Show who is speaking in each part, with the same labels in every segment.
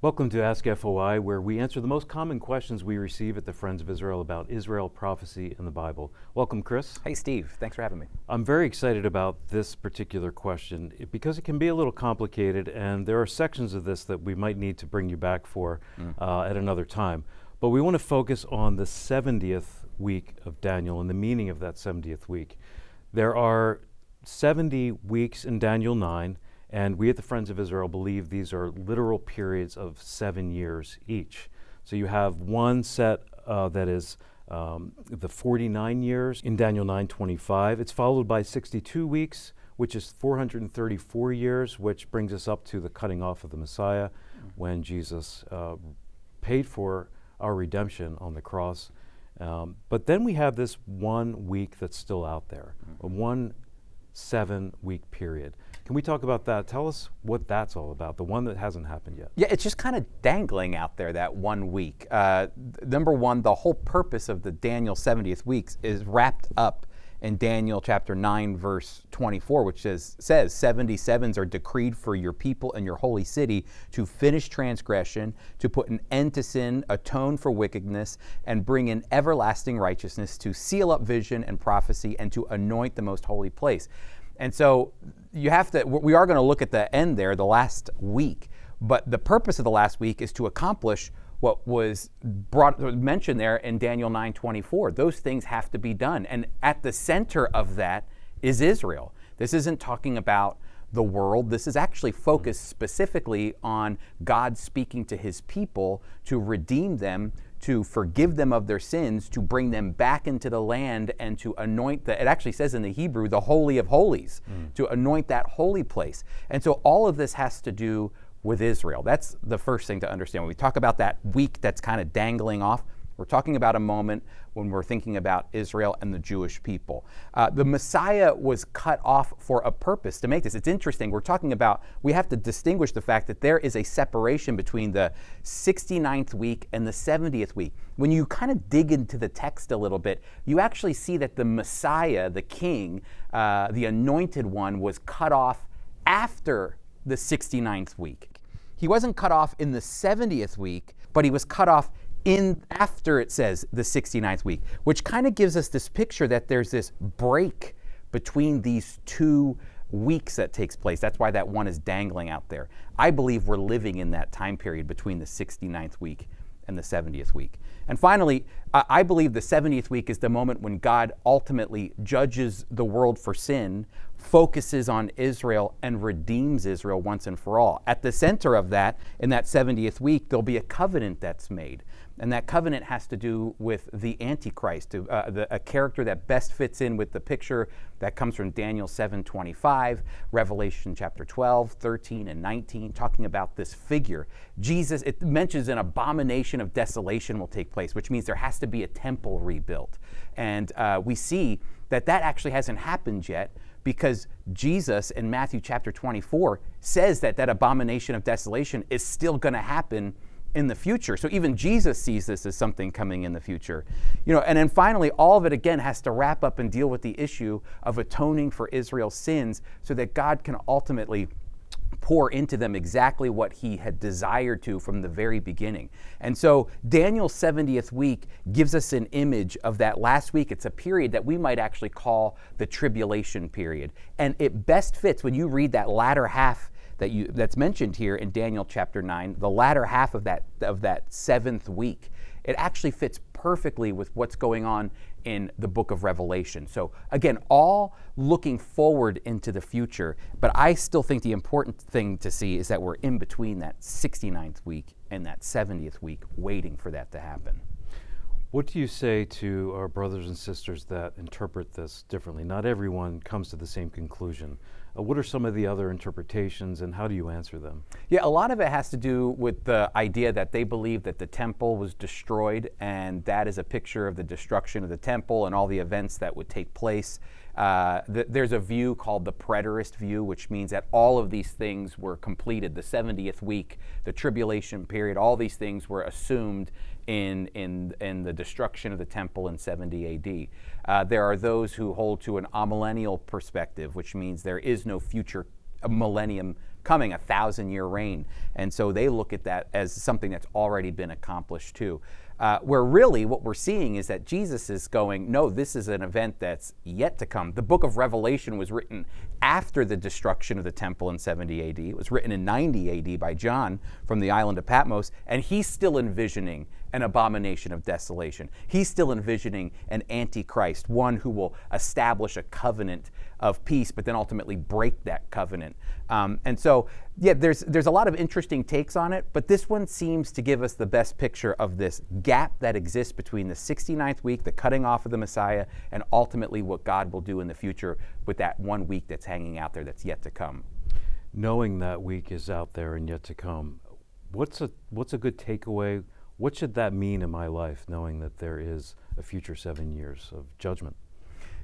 Speaker 1: Welcome to AskFOI, where we answer the most common questions we receive at the Friends of Israel about Israel, prophecy, and the Bible. Welcome, Chris.
Speaker 2: Hey, Steve. Thanks for having me.
Speaker 1: I'm very excited about this particular question because it can be a little complicated, and there are sections of this that we might need to bring you back for at another time. But we want to focus on the 70th week of Daniel and the meaning of that 70th week. There are 70 weeks in Daniel 9. And we at the Friends of Israel believe these are literal periods of 7 years each. So you have one set that is the 49 years in Daniel 9:25. It's followed by 62 weeks, which is 434 years, which brings us up to the cutting off of the Messiah when Jesus paid for our redemption on the cross. But then we have this 1 week that's still out there, a 1 7-week period. Can we talk about that? Tell us what that's all about, the one that hasn't happened yet.
Speaker 2: Yeah, it's just kind of dangling out there, that 1 week. Number one, the whole purpose of the Daniel 70th weeks is wrapped up in Daniel chapter 9, verse 24, which says 77s are decreed for your people and your holy city to finish transgression, to put an end to sin, atone for wickedness, and bring in everlasting righteousness, to seal up vision and prophecy, and to anoint the most holy place. And so we are going to look at the end there, the last week. But the purpose of the last week is to accomplish what was mentioned there in Daniel 9:24. Those things have to be done. And at the center of that is Israel. This isn't talking about the world. This is actually focused specifically on God speaking to his people to redeem them, to forgive them of their sins, to bring them back into the land, and to anoint it actually says in the Hebrew, the Holy of Holies, to anoint that holy place. And so all of this has to do with Israel. That's the first thing to understand. When we talk about that week that's kind of dangling off, we're talking about a moment when we're thinking about Israel and the Jewish people. The Messiah was cut off for a purpose to make this. It's interesting. We have to distinguish the fact that there is a separation between the 69th week and the 70th week. When you kind of dig into the text a little bit, you actually see that the Messiah, the King, the Anointed One, was cut off after the 69th week. He wasn't cut off in the 70th week, but he was cut off after, it says, the 69th week, which kind of gives us this picture that there's this break between these 2 weeks that takes place. That's why that one is dangling out there. I believe we're living in that time period between the 69th week and the 70th week. And finally, I believe the 70th week is the moment when God ultimately judges the world for sin, focuses on Israel, and redeems Israel once and for all. At the center of that, in that 70th week, there'll be a covenant that's made. And that covenant has to do with the Antichrist, a character that best fits in with the picture that comes from Daniel 7:25, Revelation chapter 12, 13, and 19, talking about this figure. Jesus, it mentions an abomination of desolation will take place, which means there has to be a temple rebuilt. And we see that actually hasn't happened yet, because Jesus in Matthew chapter 24 says that abomination of desolation is still going to happen in the future. So even Jesus sees this as something coming in the future. And then finally, all of it again has to wrap up and deal with the issue of atoning for Israel's sins so that God can ultimately pour into them exactly what he had desired to from the very beginning. And so Daniel's 70th week gives us an image of that last week. It's a period that we might actually call the tribulation period. And it best fits when you read that latter half that's mentioned here in Daniel chapter 9, the latter half of that 7th week. It actually fits perfectly with what's going on in the book of Revelation. So again, all looking forward into the future, but I still think the important thing to see is that we're in between that 69th week and that 70th week, waiting for that to happen.
Speaker 1: What do you say to our brothers and sisters that interpret this differently? Not everyone comes to the same conclusion. What are some of the other interpretations, and how do you answer them?
Speaker 2: Yeah, a lot of it has to do with the idea that they believe that the temple was destroyed, and that is a picture of the destruction of the temple and all the events that would take place. There's a view called the preterist view, which means that all of these things were completed. The 70th week, the tribulation period, all these things were assumed in the destruction of the temple in 70 AD. There are those who hold to an amillennial perspective, which means there is no future millennium coming, a 1,000-year reign. And so they look at that as something that's already been accomplished too. Where really what we're seeing is that Jesus is going, no, this is an event that's yet to come. The book of Revelation was written after the destruction of the temple in 70 AD. It was written in 90 AD by John from the island of Patmos, and he's still envisioning an abomination of desolation. He's still envisioning an antichrist, one who will establish a covenant of peace, but then ultimately break that covenant. And so, yeah, there's a lot of interesting takes on it, but this one seems to give us the best picture of this gap that exists between the 69th week, the cutting off of the Messiah, and ultimately what God will do in the future with that 1 week that's hanging out there that's yet to come.
Speaker 1: Knowing that week is out there and yet to come, what's a good takeaway? What should that mean in my life, knowing that there is a future 7 years of judgment?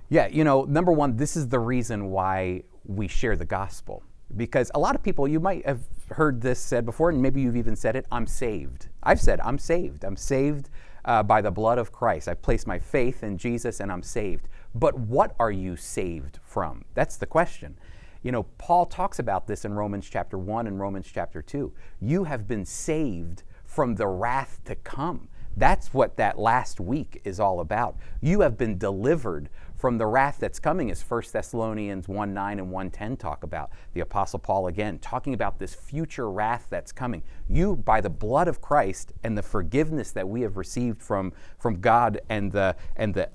Speaker 2: Yeah, number one, this is the reason why we share the gospel. Because a lot of people, you might have heard this said before, and maybe you've even said it, I'm saved. I've said, I'm saved. I'm saved by the blood of Christ. I've placed my faith in Jesus and I'm saved. But what are you saved from? That's the question. Paul talks about this in Romans chapter 1 and Romans chapter 2. You have been saved from the wrath to come. That's what that last week is all about. You have been delivered from the wrath that's coming, as 1 Thessalonians 1:9 and 1:10 talk about. The Apostle Paul, again, talking about this future wrath that's coming. You, by the blood of Christ and the forgiveness that we have received from God and the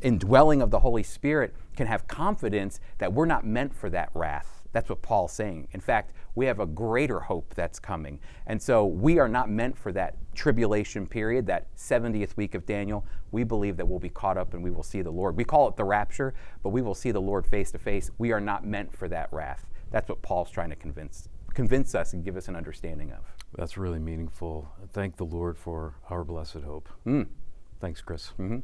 Speaker 2: indwelling of the Holy Spirit, can have confidence that we're not meant for that wrath. That's what Paul's saying. In fact, we have a greater hope that's coming. And so we are not meant for that tribulation period, that 70th week of Daniel. We believe that we'll be caught up and we will see the Lord. We call it the rapture, but we will see the Lord face to face. We are not meant for that wrath. That's what Paul's trying to convince us and give us an understanding of.
Speaker 1: That's really meaningful. Thank the Lord for our blessed hope. Thanks, Chris.
Speaker 2: Mm-hmm.